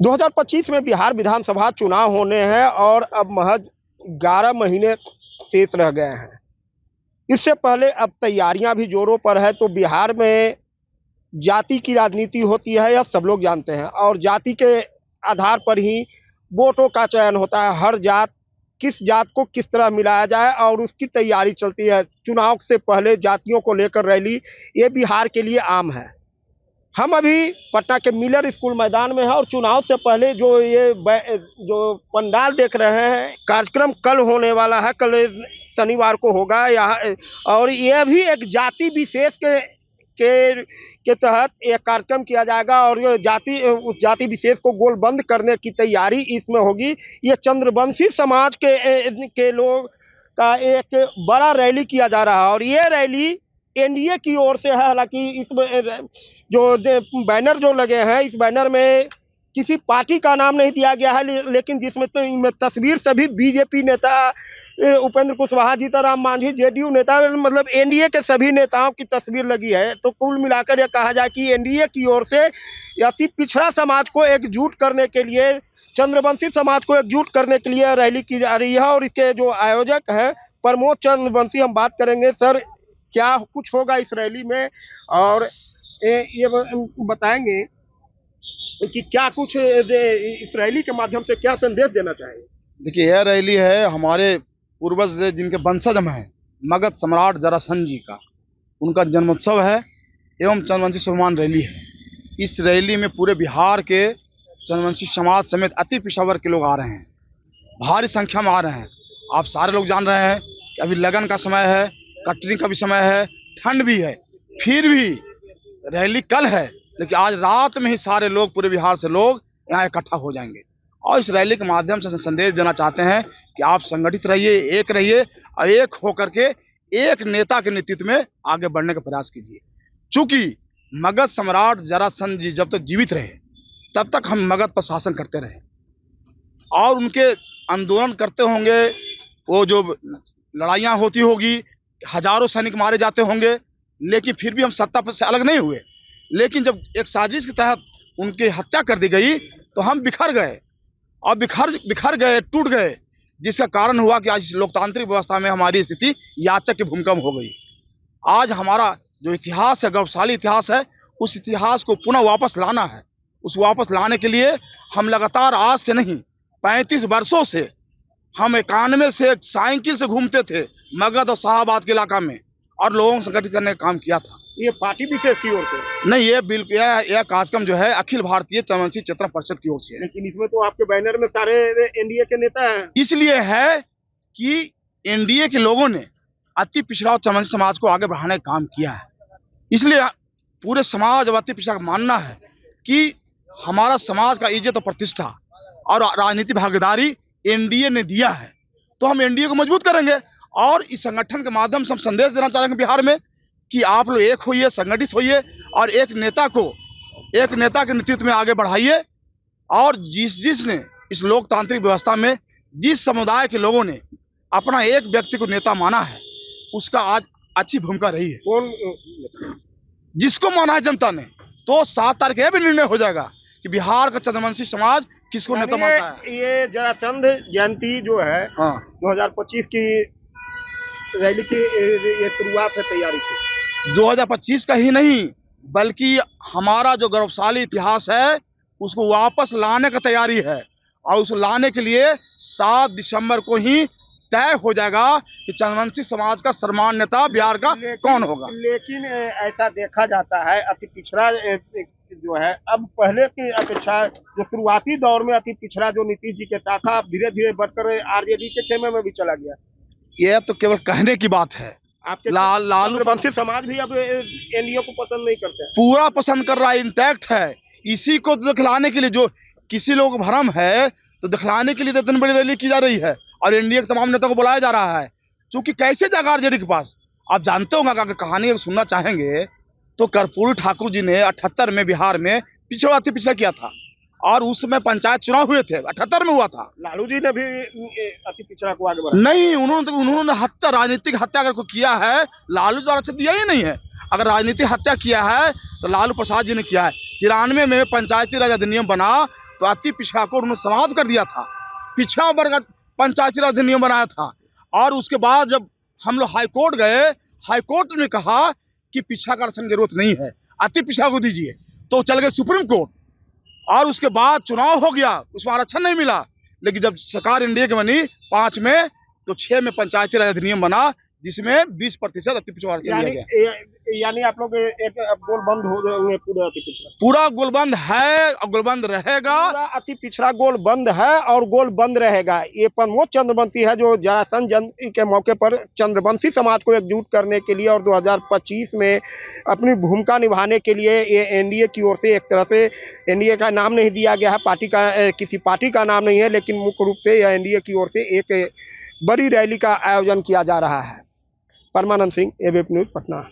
2025 में बिहार विधानसभा चुनाव होने हैं और अब महज 11 महीने शेष रह गए हैं। इससे पहले अब तैयारियां भी जोरों पर है। तो बिहार में जाति की राजनीति होती है, यह सब लोग जानते हैं, और जाति के आधार पर ही वोटों का चयन होता है। हर जात, किस जात को किस तरह मिलाया जाए, और उसकी तैयारी चलती है। चुनाव से पहले जातियों को लेकर रैली, ये बिहार के लिए आम है। हम अभी पटना के मिलर स्कूल मैदान में हैं और चुनाव से पहले जो पंडाल देख रहे हैं, कार्यक्रम कल होने वाला है, कल शनिवार को होगा यहाँ। और यह भी एक जाति विशेष के तहत एक कार्यक्रम किया जाएगा, और उस जाति विशेष को गोलबंद करने की तैयारी इसमें होगी। ये चंद्रवंशी समाज के लोग का एक बड़ा रैली किया जा रहा है, और ये रैली एनडीए की ओर से है। हालांकि इसमें जो बैनर जो लगे हैं, इस बैनर में किसी पार्टी का नाम नहीं दिया गया है, लेकिन जिसमें तो तस्वीर सभी बीजेपी नेता, उपेंद्र कुशवाहा, जीतनराम मांझी, जेडीयू नेता, मतलब एनडीए के सभी नेताओं की तस्वीर लगी है। तो कुल मिलाकर यह कहा जाए कि एनडीए की ओर से अति पिछड़ा समाज को एकजुट करने के लिए, चंद्रवंशी समाज को एकजुट करने के लिए रैली की जा रही है। और इसके जो आयोजक हैं प्रमोद चंद्रवंशी, हम बात करेंगे। सर, क्या कुछ होगा इस रैली में, और ये बताएंगे कि क्या कुछ इस रैली के माध्यम से क्या संदेश देना चाहेंगे? देखिए, यह रैली है हमारे पूर्वज जिनके वंशज हम हैं, मगध सम्राट जरासंध जी का, उनका जन्मोत्सव है एवं चंद्रवंशी स्वाभिमान रैली है। इस रैली में पूरे बिहार के चंद्रवंशी समाज समेत अति पिछड़ा वर्ग के लोग आ रहे हैं, भारी संख्या में आ रहे हैं। आप सारे लोग जान रहे हैं कि अभी लगन का समय है, कटनी का भी समय है, ठंड भी है, फिर भी रैली कल है, लेकिन आज रात में ही सारे लोग, पूरे बिहार से लोग यहाँ इकट्ठा हो जाएंगे। और इस रैली के माध्यम से संदेश देना चाहते हैं कि आप संगठित रहिए, एक रहिए, और एक होकर के एक नेता के नेतृत्व में आगे बढ़ने का प्रयास कीजिए। चूंकि मगध सम्राट जरासंध जी जब तक जीवित रहे, तब तक हम मगध पर शासन करते रहे, और उनके आंदोलन करते होंगे, वो जो लड़ाइयाँ होती होगी, हजारों सैनिक मारे जाते होंगे, लेकिन फिर भी हम सत्ता पर से अलग नहीं हुए। लेकिन जब एक साजिश के तहत उनकी हत्या कर दी गई, तो हम बिखर गए, और बिखर गए, टूट गए, जिसका कारण हुआ कि आज लोकतांत्रिक व्यवस्था में हमारी स्थिति याचक की भूमिका में हो गई। आज हमारा जो इतिहास है, गौरवशाली इतिहास है, उस इतिहास को पुनः वापस लाना है। उस वापस लाने के लिए हम लगातार, आज से नहीं 35 वर्षों से, हम 91 से साइकिल से घूमते थे मगध और शाहाबाद के इलाका में, और लोगों को संगठित करने का काम किया था। ये पार्टी विशेष की ओर से नहीं, ये बिल्कुल यह कार्यक्रम जो है अखिल भारतीय चंद्रवंशी चेतना परिषद की ओर से है। लेकिन इसमें तो आपके बैनर में सारे एनडीए के नेता हैं। इसलिए है कि एनडीए के लोगों ने अति पिछड़ा और चंद्रवंशी समाज को आगे बढ़ाने का काम किया है। इसलिए पूरे समाज और अति पिछड़ा का मानना है कि हमारा समाज का इज्जत और प्रतिष्ठा और राजनीतिक भागीदारी एनडीए ने दिया है, तो हम एनडीए को मजबूत करेंगे। और इस संगठन के माध्यम से हम संदेश देना चाहेंगे बिहार में कि आप लोग एक होइए, संगठित होइए, और एक नेता के नेतृत्व में आगे बढ़ाइए। और जिसने इस लोकतांत्रिक व्यवस्था में जिस समुदाय के लोगों ने अपना एक व्यक्ति को नेता माना है, उसका आज अच्छी भूमिका रही है। कौन? जिसको माना है जनता ने, तो 7 तारीख यह भी निर्णय हो जाएगा कि बिहार का चंद्रवंशी समाज किसको नेता मानता है। ये जरासंध जयंती जो है, 2025 की रैली की ये शुरुआत है तैयारी की। 2025 का ही नहीं, बल्कि हमारा जो गौरवशाली इतिहास है, उसको वापस लाने का तैयारी है। और उसको लाने के लिए 7 दिसंबर को ही तय हो जाएगा कि चंद्रवंशी समाज का सर्वमान्य नेता बिहार का कौन होगा। लेकिन ऐसा देखा जाता है, अति पिछड़ा जो है, अब पहले की अपेक्षा जो शुरुआती दौर में अति पिछड़ा जो नीतीश जी के साथ था, धीरे धीरे बढ़कर आरजेडी के खेमे में भी चला गया। यह तो केवल कहने की बात है। आपके लालू वंशी समाज भी अब एनडीए को पसंद नहीं करते, पूरा पसंद कर रहा है, इंटैक्ट है। इसी को दिखलाने के लिए, जो किसी लोग को भ्रम है, तो दिखलाने के लिए तो इतनी बड़ी रैली की जा रही है, और एनडीए के तमाम नेताओं को बुलाया जा रहा है। क्योंकि कैसे जाएगा आरजेडी के पास? आप जानते होंगे, अगर कहानी सुनना चाहेंगे तो कर्पूरी ठाकुर जी ने 78 में बिहार में अति पिछड़ा किया था, और उसमें पंचायत चुनाव हुए थे, 78 में हुआ था। लालू जी ने भी अति पिछड़ा को आगे बढ़ाया। नहीं, उन्होंने हत्या, राजनीतिक हत्या अगर कोई किया है, लालू द्वारा से दिया ही नहीं है। अगर राजनीतिक हत्या किया है तो लालू प्रसाद जी ने किया है। 93 में पंचायती राज अधिनियम बना तो अति पिछड़ा को उन्होंने समाप्त कर दिया था, पिछड़ा वर्ग पंचायती राज अधिनियम बनाया था। और उसके बाद जब हम लोग हाईकोर्ट गए, हाईकोर्ट ने कहा कि पिछड़ा का आरक्षण की जरूरत नहीं है, अति पिछड़ा को दीजिए, तो चल गए सुप्रीम कोर्ट। और उसके बाद चुनाव हो गया, उसमें आरक्षण नहीं मिला। लेकिन जब सरकार एनडीए की बनी 5 में, तो 6 में पंचायती राज अधिनियम बना, जिसमें 20% अति पिछड़ा आरक्षण दिया गया। यानी आप लोग एक गोल बंद हो गए, पूरा अति पिछड़ा, पूरा गोलबंद है और गोलबंद रहेगा। पूरा अति पिछड़ा गोल बंद है और गोल बंद रहेगा। ये प्रमोद चंद्रवंशी है जो जरासंध जयंती के मौके पर चंद्रवंशी समाज को एकजुट करने के लिए और 2025 में अपनी भूमिका निभाने के लिए ये एनडीए की ओर से, एक तरह से एनडीए का नाम नहीं दिया गया है, पार्टी का, किसी पार्टी का नाम नहीं है, लेकिन मुख्य रूप से यह एनडीए की ओर से एक बड़ी रैली का आयोजन किया जा रहा है। परमानंद सिंह, एबीपी न्यूज़, पटना।